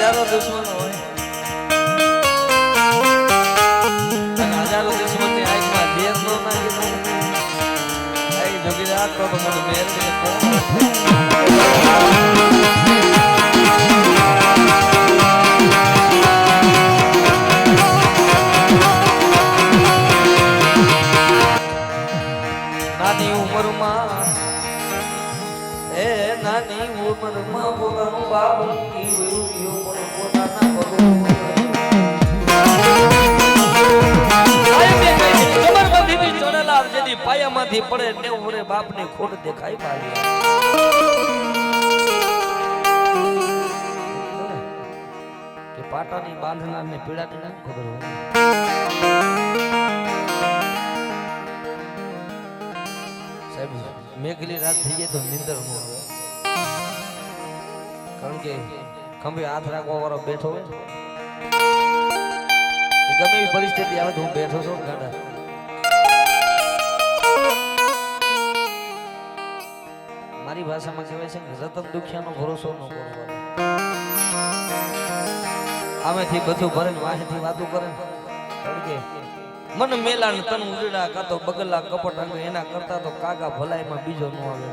હજારો દુશ્મનો હોય અને હજારો દુશ્મનની આંખમાં ઝેર નો નાખી દઉં આ જોગી રાત તો મને મેર કે નાની ઉંમરમાં નાની ઉંમરમાં પોતાનું બાપ મૂકી ગયું પણ પોતાના જબરબંધીથી ચોરેલા જેની પાયામાંથી પડે ને ઉરે બાપની ખોટ દેખાય પાડી કે પાટાની બાંધનારને પીડાની ના ખબર હોય સાહેબ મેઘલી રાત થઈ જાય તો નિંદર ન આવે કારણ કે ખંભે હાથ રાખવા વાળો બેઠો હોય ગમે એવી પરિસ્થિતિ આવે તો હું બેઠો છું ગાડા મારી ભાષામાં કહેવાય છે કે રતન દુખિયાનો ભરોસો ન કરવો આમેથી બધું ભરે ને વાહેથી વાતું કરે કારણ કે મન મેલા ને તન ઉડડા કાતો બગલા કપટ અંગ એના કરતા તો કાકા ભલાઈમાં બીજો ન આવે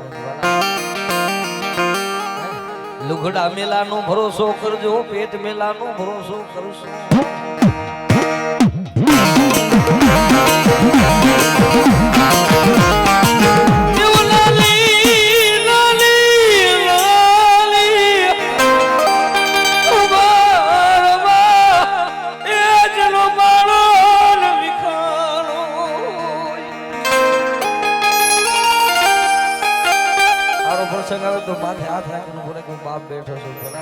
લુગડા મેલાનો ભરોસો કરજો પેટ મેલાનો ભરોસો કરશો તો માથે હાથ રાખીને બોલે કે બાપ બેઠો છું ભલા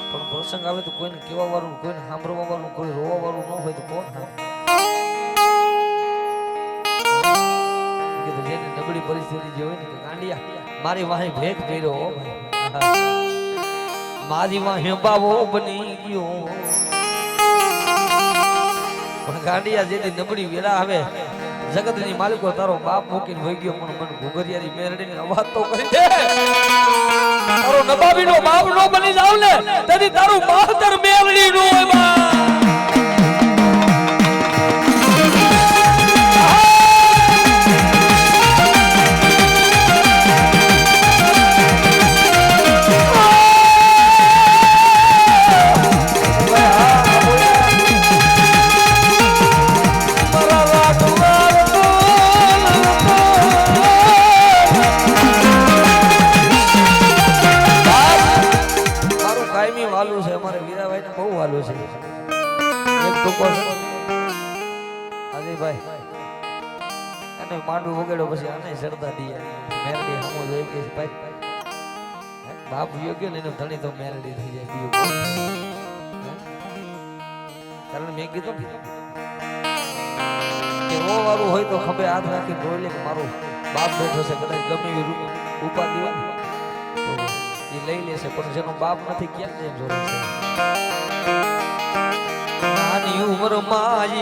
પણ પ્રસંગ આવે તો કોઈને કેવા વાળું કોઈને સાંભળવા વાળું કોઈ રોવા વાળું ન હોય તો કોણ કીધું જેની નબળી પરિસ્થિતિ જે હોય ને કે ગાંડિયા મારી વાહે ભેગ કર્યો મારી વાહે બાવો બની ગયો પણ ગાંડિયા જેની નબળી વેલા આવે જગતની માલિકો તારો બાપ મૂકીને વહી ગયો પણ મને ઘુઘરિયાની મેરડીની અવાજ તો કરી દે તારો નબાબીનો બાપ નો બની જાવ ને તેથી તારું માતર મેરડી નો હોય વાલું છે અમારે વીરાભાઈ ને બહુ વાલું છે એક ટૂંકો છે અજયભાઈ એને માંડવું વગેડો પછી આને શરદા દી મેરડી હમો જોઈ કે ભાઈ બાપ યોગ્ય ને એનો ધણી તો મેરડી થઈ જાય બીજું કારણ મેં કીધું કે રો વાળું હોય તો ખભે હાથ રાખી રોઈ લે કે મારો બાપ બેઠો છે કદાચ ગમે એવી ઉપાધિ હોય લઈ લેશે પણ જેનો બાપ નથી ક્યાં જાય જોડે છે નાની ઉંમર માં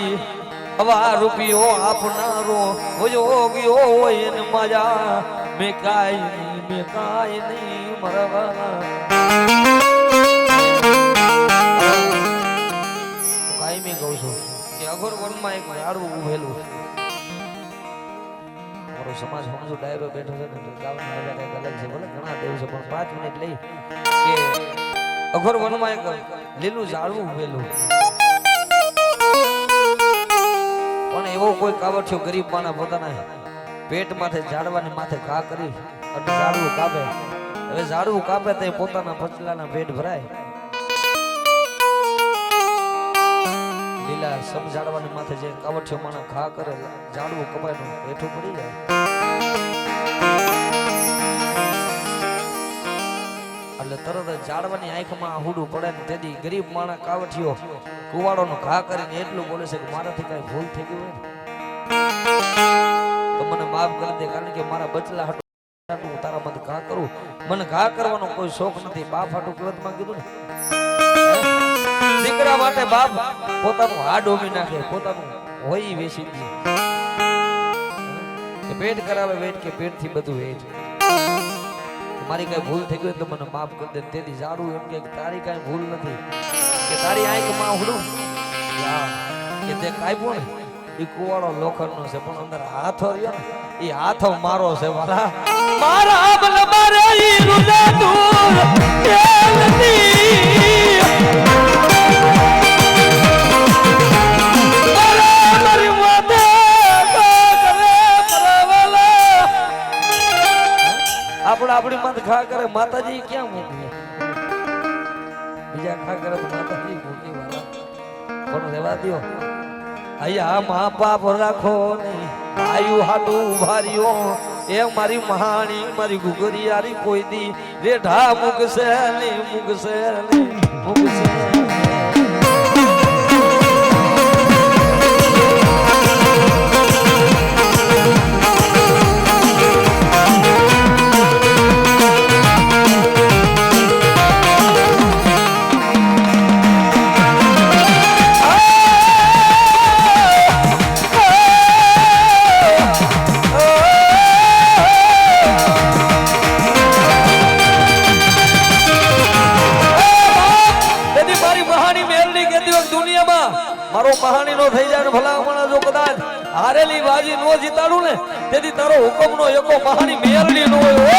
હવા રૂપિયો આપનારો હોયો ગયો હોય ને મજા મેં કાઈ નહીં મરવા કાઈ મેં કહું છું કે અઘોર વનમાં એક ઝાડવું ઉભેલું સમાજ સમજો ડાયરો બેઠો છે ને ગાવાની મજા કઈક અલગ છે ભલે ઘણા દેવ છે પણ 5 મિનિટ લઈ કે અઘોર વનમાં એક લીલું ઝાડવું ઉભેલું પણ એવો કોઈ કાવઠિયો ગરીબ માણસ પોતાના પેટ માથે ઝાડવાની માથે ઘા કરી અને ઝાડવું કાપે હવે ઝાડવું કાપે તે પોતાના પચલાના પેટ ભરાય લીલા સમ ઝાડવાની માથે જે કાવઠિયો માણસ ઘા કરે ઝાડવું કપાય નું હેઠું પડી જાય એટલે તરત ઝાડવાની આંખમાં આહુડું પડે ને તેથી ગરીબ માણસ કાવઠિયો કુવાડોનો ઘા કરીને એટલું બોલે છે કે મારાથી કઈ ભૂલ થઈ ગઈ હોય તો મને માફ કરી દે કારણ કે મારા બચલા હાટું તારા માંથી ઘા કરું મને ઘા કરવાનો કોઈ શોખ નથી બાપ હાટું કહેવામાં કીધું ને દીકરા માટે બાપ પોતાનું હાડ ઓમી નાખે પોતાનું હોય વેચી દે કે પેટ કરાવે વેટ કે પેટ થી બધું વેચ મારી કઈ ભૂલ થઈ ગઈ તો મને માફ કરી દે. તેથી જાડું એમ કે તારી કઈ ભૂલ નથી કે તારી આંખમાં હુડું કે તે કાપ્યો ને એ કુવાડો લોખંડનો છે પણ અંદર હાથો રહ્યો ને એ હાથો મારો છે વાલા મારા બલ મારે ઈ રૂજા દૂર તેલની મારી માતે કરે પરવાલા આપણી માથે ખા કરે માતાજી ક્યાં મૂકી બીજા ખા કરે તો માતાજી મૂકી વાલા પણ રહેવા દ્યો. અહીંયા મા બાપ રાખો નહીં આયુ હાટું ભાર્યો એ મારી મહાણી મારી ગુગરિયારી કોઈ દી રેઢા મૂકશે નહીં મૂકશે નહીં મૂકશે. મારો મહાની નો થઈ જાય ને ભલામણા જો કદાચ હારેલી બાજી નો જીતાડું ને તેથી તારો હુકમ નો એકો મહાની મેરડી નો હોય.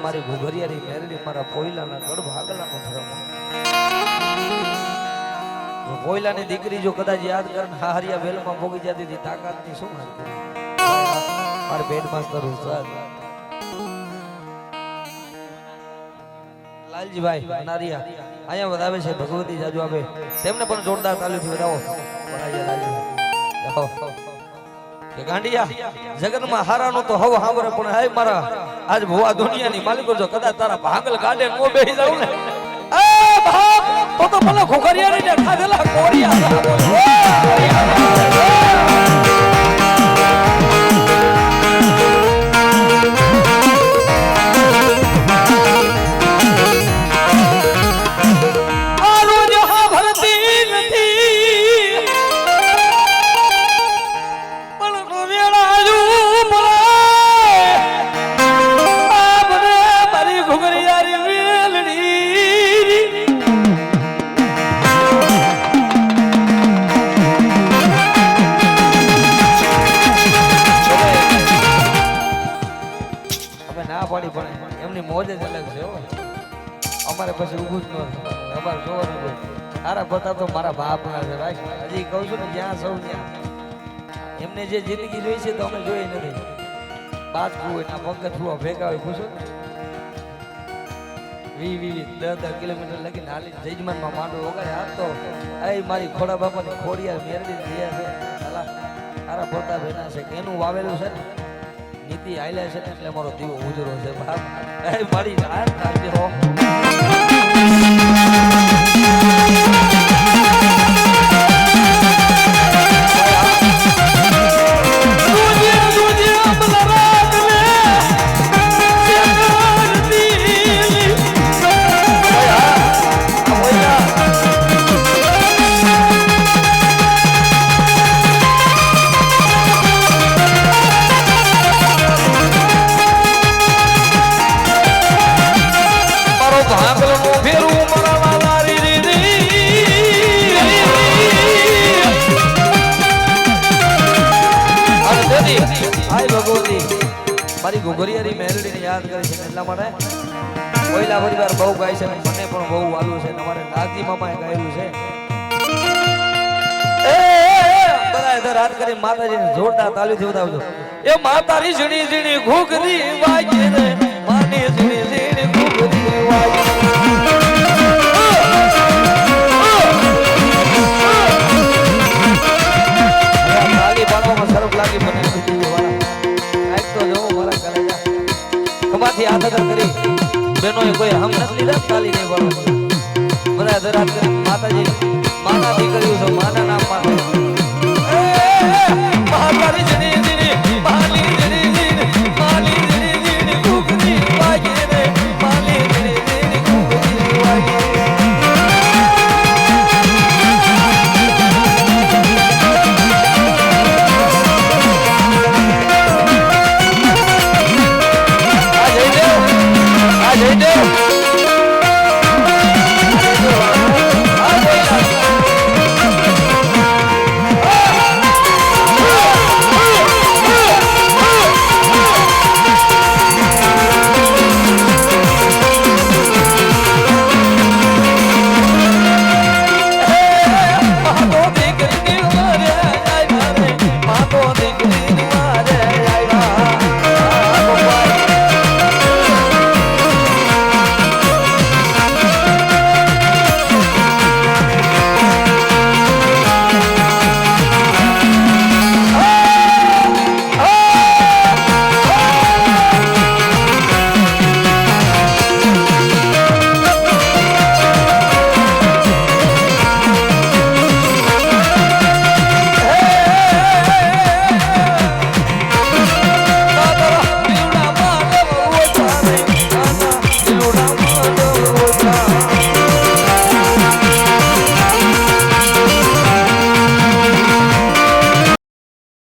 મારી ઘુઘરિયારી મેરડી મારા પોઈલાના ગઢ ભાગલાનો ધર્મ પોઈલાની દીકરી જો કદાચ યાદ કરે હારિયા વેલમાં ભોગી જતી હતી તાકાતની શું વાત કરી મારા પેટમાં કરું સર લાલજીભાઈ નારિયા અહીંયા વધાવે છે ભગવતી જાજુ આવે તેમને પણ જોરદાર તાલીમથી વધાવો કે ગાંડિયા જગતમાં હારાનો તો હવ હાંભરે પણ હે મારા આજ ભુવા દુનિયાની માલિકો જો કદાચ તારા ભાંગલ ગાડે નો બેહી જાવ ને એ બાપ તો ભલે ખોખરિયાની ને ખાધેલા કોરિયા એમની મોજ જ અલગ છે અમારે પછી ઊભું જ ન અમારે જોવાનું સારા બધા તો મારા બાપ ના છે ભાઈ હજી કહું છું ને જ્યાં સૌ ત્યાં એમને જે જિંદગી જોઈ છે તો અમે જોઈ નથી બાજકું હોય પગથુઆ ભેગા હોય પૂછો ને 10 કિલોમીટર લગીને હાલી જજમાનમાં માંડવો વગાડે આ તો એ મારી ખોડા બાપાની ખોડિયાર મેરડી થયા છે સારા પોતા ભેના છે કે એનું વાવેલું છે ને નીતિ આયલા છે એટલે મારો દીવો ઉજરો છે બાપ એ મારી રાત રાખજે હો ઘુઘરિયારી મેલડીને યાદ કરી છે એટલા માટે કોઈલા પરિવાર બહુ ગાય છે મને પણ બહુ વાલું છે તમારે નાગજી મામાએ ગાયેલું છે બધા ઇધર હાથ કરી માતાજીને જોરદાર તાલીથી વધાવજો એ માતારી ઝીણી ઝીણી ઘુઘરી વાગે રે માની ઝીણી ઝીણી ઘુઘરી વાગે તાલી પાડવામાં શરમ લાગી મને આજ તો જો મારા કલેજા કમાથી આદત કરી બેનોએ કોઈ હમ નથી લીધા તાલી નહીં પાડો બધા ઇધર હાથ કરી માતાજી